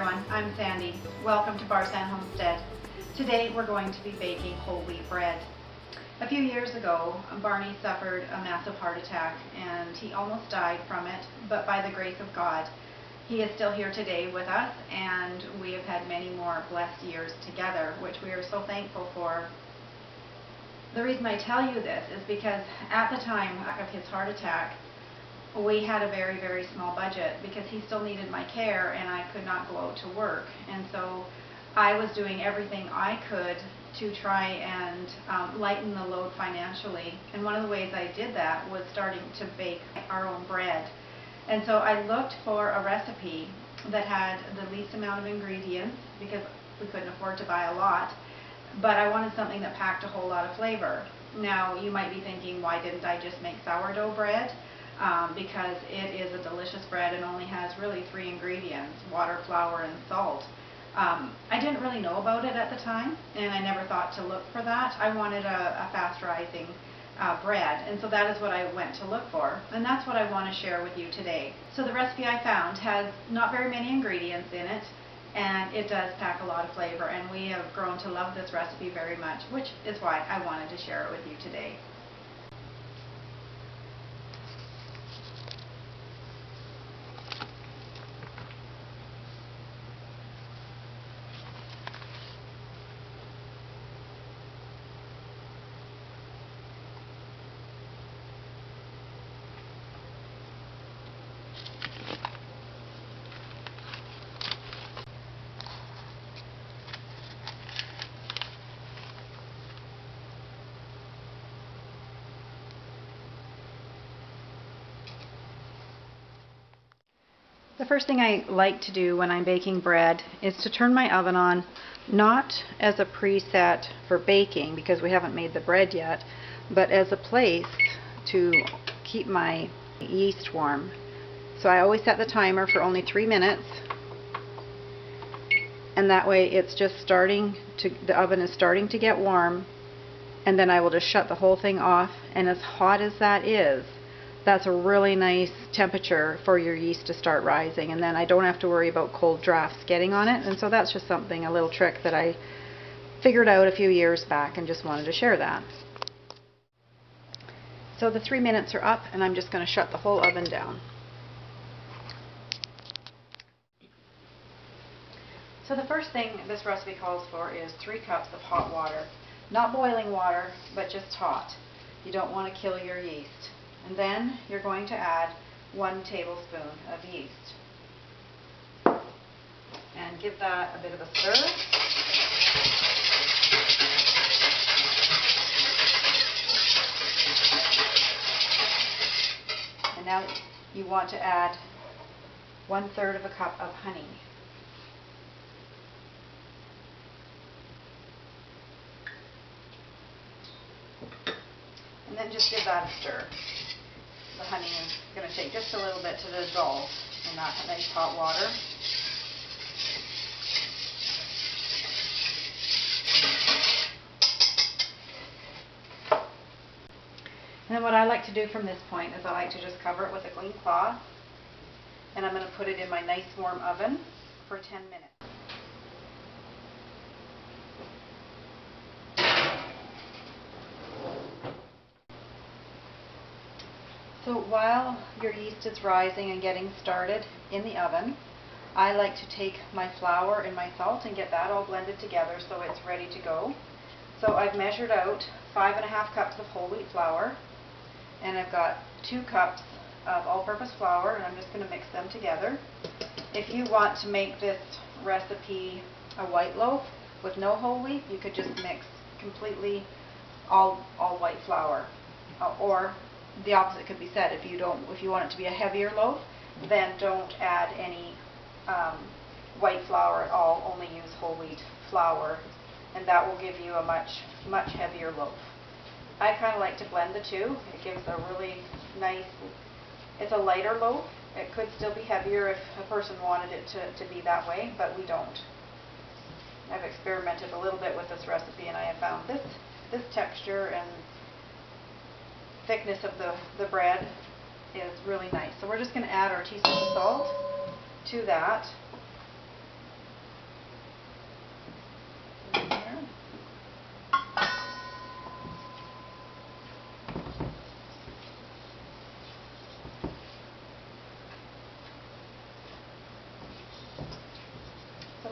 everyone, I'm Sandy. Welcome to Barsan Homestead. Today we're going to be baking whole wheat bread. A few years ago, Barney suffered a massive heart attack and he almost died from it, but by the grace of God, he is still here today with us, and we have had many more blessed years together, which we are so thankful for. The reason I tell you this is because at the time of his heart attack, we had a very, very small budget because he still needed my care and I could not go out to work. And so I was doing everything I could to try and lighten the load financially. And one of the ways I did that was starting to bake our own bread. And so I looked for a recipe that had the least amount of ingredients because we couldn't afford to buy a lot, but I wanted something that packed a whole lot of flavor. Now you might be thinking, why didn't I just make sourdough bread? Because it is a delicious bread and only has really 3 ingredients: water, flour, and salt. I didn't really know about it at the time, and I never thought to look for that. I wanted a fast-rising bread, and so that is what I went to look for, and that's what I want to share with you today. So the recipe I found has not very many ingredients in it, and it does pack a lot of flavor, and we have grown to love this recipe very much, which is why I wanted to share it with you today. The first thing I like to do when I'm baking bread is to turn my oven on, not as a preset for baking because we haven't made the bread yet, but as a place to keep my yeast warm. So I always set the timer for only 3 minutes, and that way it's just the oven is starting to get warm, and then I will just shut the whole thing off, and as hot as that is, that's a really nice temperature for your yeast to start rising, and then I don't have to worry about cold drafts getting on it. And so that's just something, a little trick that I figured out a few years back and just wanted to share that. So the 3 minutes are up, and I'm just going to shut the whole oven down. So the first thing this recipe calls for is 3 cups of hot water. Not boiling water, but just hot. You don't want to kill your yeast. And then you're going to add 1 tablespoon of yeast. And give that a bit of a stir. And now you want to add 1/3 of a cup of honey. And then just give that a stir. The honey is going to take just a little bit to dissolve in that nice hot water. And then what I like to do from this point is I like to just cover it with a clean cloth, and I'm going to put it in my nice warm oven for 10 minutes. So while your yeast is rising and getting started in the oven, I like to take my flour and my salt and get that all blended together so it's ready to go. So I've measured out 5½ cups of whole wheat flour, and I've got 2 cups of all-purpose flour, and I'm just going to mix them together. If you want to make this recipe a white loaf with no whole wheat, you could just mix completely all white flour, or the opposite could be said. If you want it to be a heavier loaf, then don't add any white flour at all. Only use whole wheat flour, and that will give you a much heavier loaf. I kind of like to blend the two. It gives a really nice. It's a lighter loaf. It could still be heavier if a person wanted it to be that way, but we don't. I've experimented a little bit with this recipe, and I have found this texture and thickness of the bread is really nice. So we're just going to add our teaspoon of salt to that.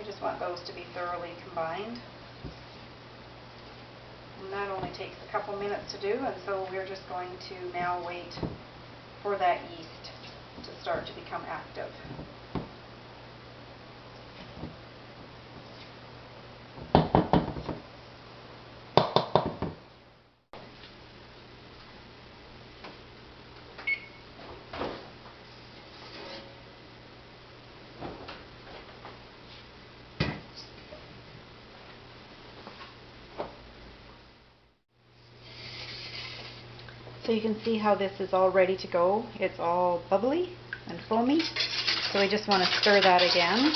We just want those to be thoroughly combined. And that only takes a couple minutes to do, and so we're just going to now wait for that yeast to start to become active. So you can see how this is all ready to go. It's all bubbly and foamy. So we just want to stir that again.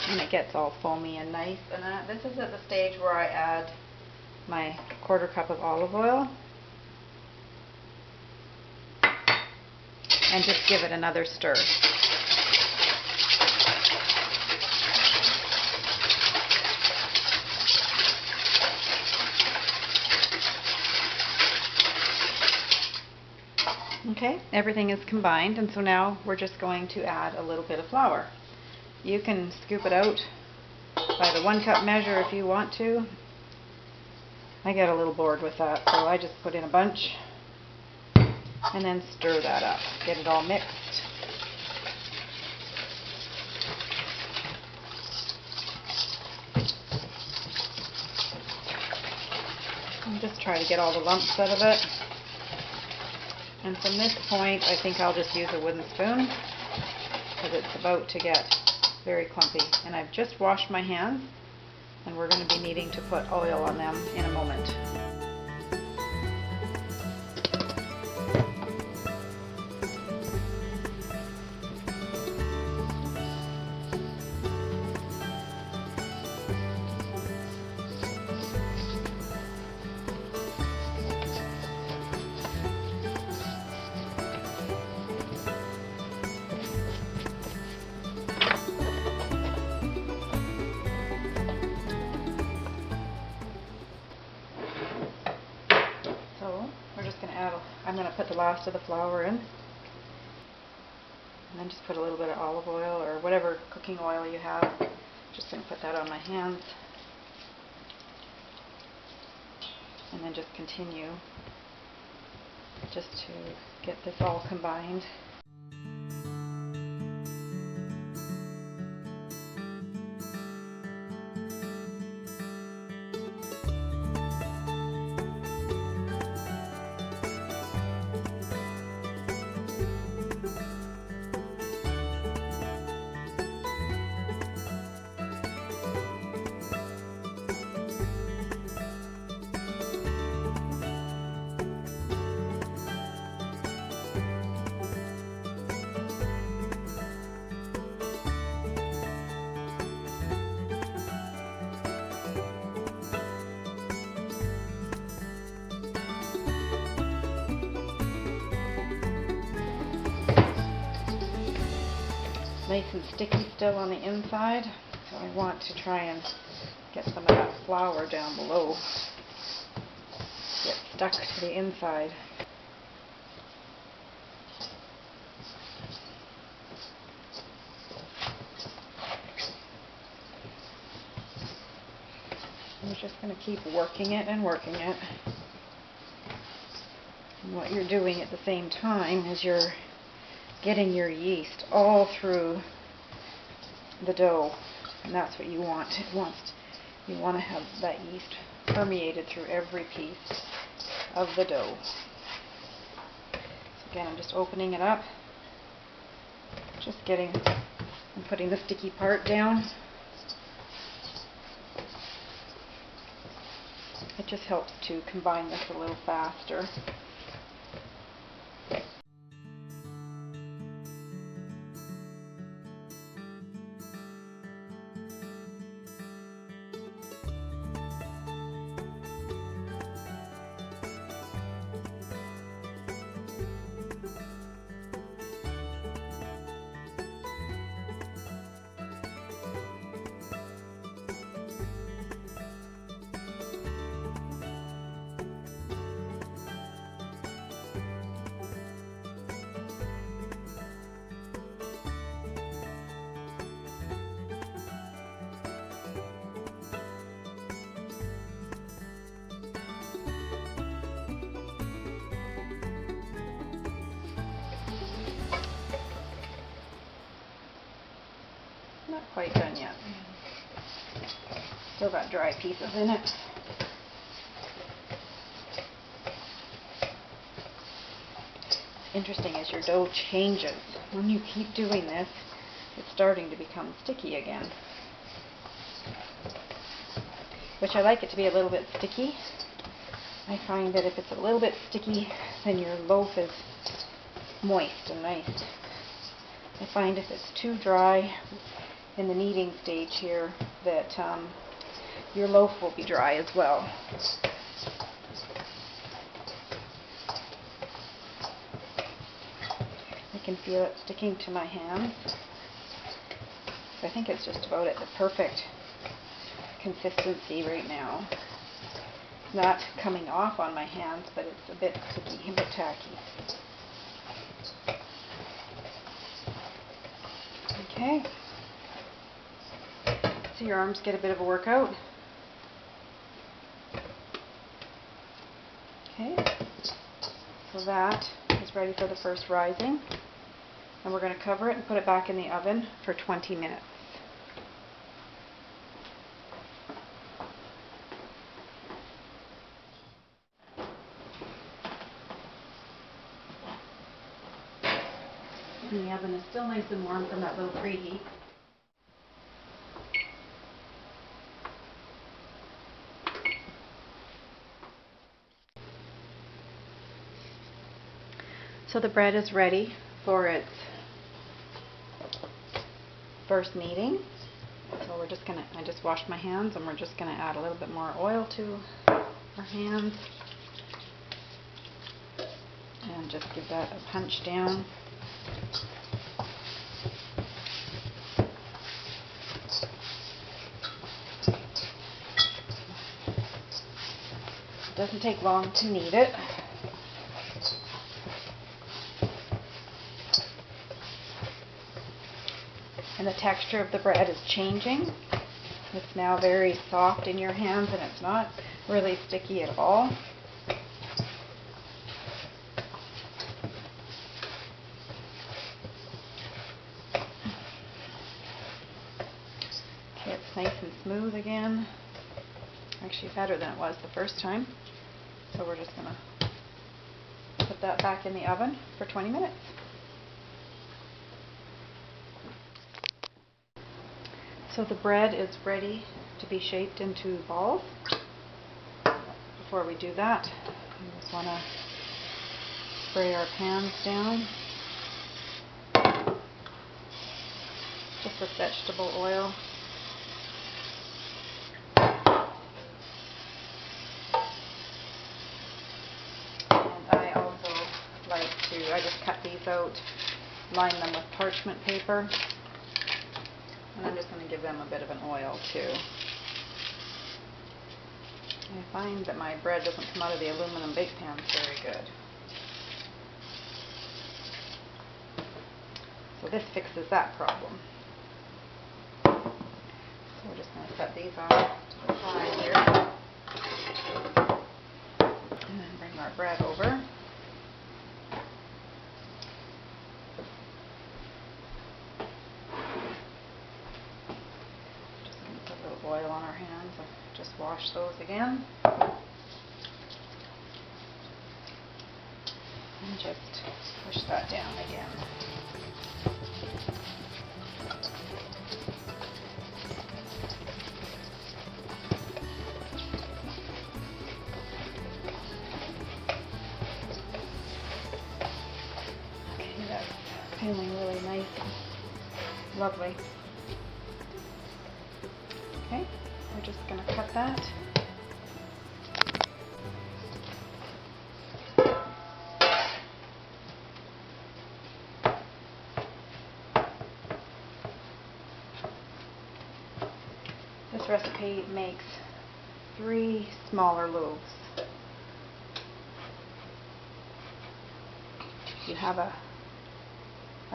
And it gets all foamy and nice. And this is at the stage where I add my 1/4 cup of olive oil. And just give it another stir. Okay, everything is combined, and so now we're just going to add a little bit of flour. You can scoop it out by the 1 cup measure if you want to. I get a little bored with that, so I just put in a bunch and then stir that up. Get it all mixed. And just try to get all the lumps out of it. And from this point, I think I'll just use a wooden spoon because it's about to get very clumpy. And I've just washed my hands, and we're going to be needing to put oil on them in a moment. I'm going to put the last of the flour in, and then just put a little bit of olive oil or whatever cooking oil you have. Just going to put that on my hands, and then just continue just to get this all combined. Nice and sticky still on the inside, so I want to try and get some of that flour down below. Get stuck to the inside. I'm just going to keep working it and working it. And what you're doing at the same time is you're getting your yeast all through the dough, and that's what you want. You want to have that yeast permeated through every piece of the dough. So again, I'm just opening it up, just getting and putting the sticky part down. It just helps to combine this a little faster. quite done yet. Still got dry pieces in it. Interesting as your dough changes. When you keep doing this, it's starting to become sticky again. Which I like it to be a little bit sticky. I find that if it's a little bit sticky, then your loaf is moist and nice. I find if it's too dry in the kneading stage here, that your loaf will be dry as well. I can feel it sticking to my hands. I think it's just about at the perfect consistency right now. It's not coming off on my hands, but it's a bit sticky, a bit tacky. Okay. So your arms get a bit of a workout. Okay. So that is ready for the first rising. And we're going to cover it and put it back in the oven for 20 minutes. And the oven is still nice and warm from that low preheat. So the bread is ready for its first kneading. So we're just gonna, I just washed my hands and we're just gonna add a little bit more oil to our hands and just give that a punch down. It doesn't take long to knead it. And the texture of the bread is changing. It's now very soft in your hands and it's not really sticky at all. Okay, it's nice and smooth again. Actually better than it was the first time. So we're just going to put that back in the oven for 20 minutes. So the bread is ready to be shaped into balls. Before we do that, we just want to spray our pans down just with vegetable oil. And I also like to, I just cut these out, line them with parchment paper. And I'm just going to give them a bit of an oil too. I find that my bread doesn't come out of the aluminum bake pans very good. So this fixes that problem. So we're just going to set these off to the side here. And then bring our bread over. Oil on our hands and just wash those again and just push that down again. Okay, that's feeling really nice and lovely. Okay, we're just going to cut that. This recipe makes 3 smaller loaves. If you have a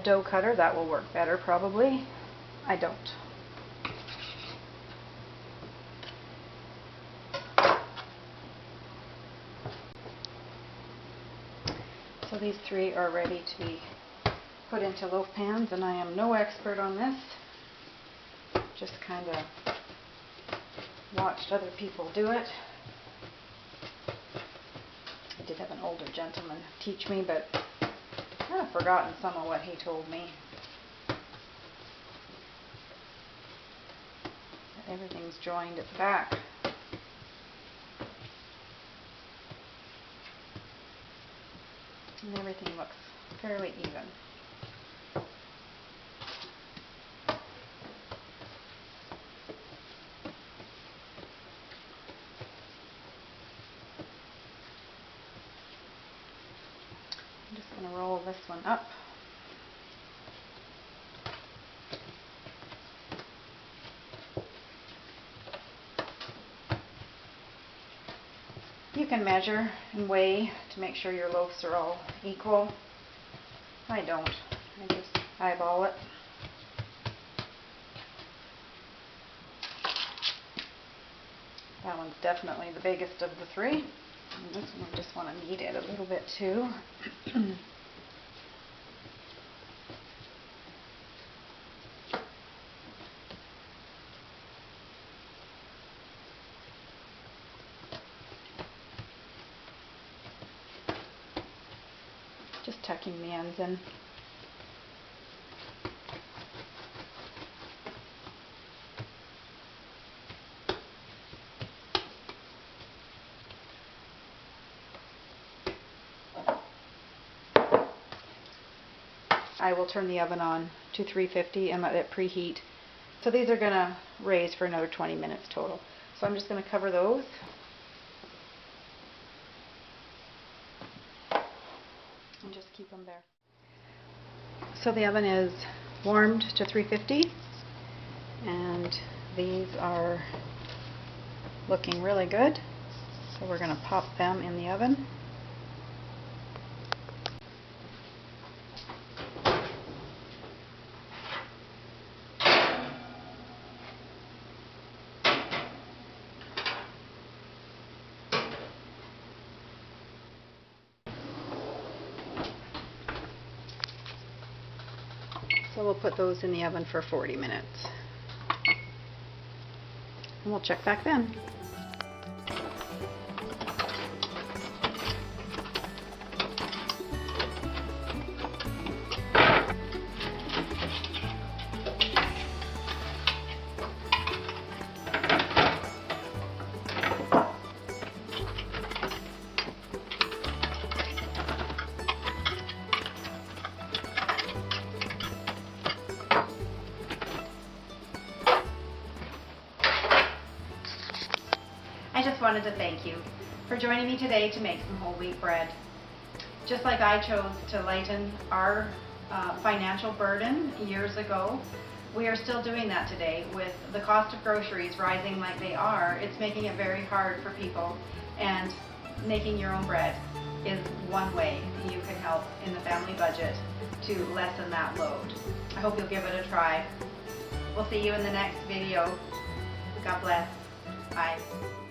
dough cutter, that will work better probably. I don't. So these 3 are ready to be put into loaf pans, and I am no expert on this. just kind of watched other people do it. I did have an older gentleman teach me, but I've kind of forgotten some of what he told me. Everything's joined at the back. And everything looks fairly even. I'm just going to roll this one up. You can measure and weigh to make sure your loaves are all equal. I don't. I just eyeball it. That one's definitely the biggest of the three. And this one I just want to knead it a little bit too. Just tucking the ends in. I will turn the oven on to 350 and let it preheat. So these are going to raise for another 20 minutes total. So I'm just going to cover those. And just keep them there. So the oven is warmed to 350 and these are looking really good. So we're going to pop them in the oven. So we'll put those in the oven for 40 minutes. And we'll check back then. I just wanted to thank you for joining me today to make some whole wheat bread. Just like I chose to lighten our financial burden years ago, we are still doing that today. With the cost of groceries rising like they are, it's making it very hard for people, and making your own bread is one way you can help in the family budget to lessen that load. I hope you'll give it a try. We'll see you in the next video. God bless. Bye.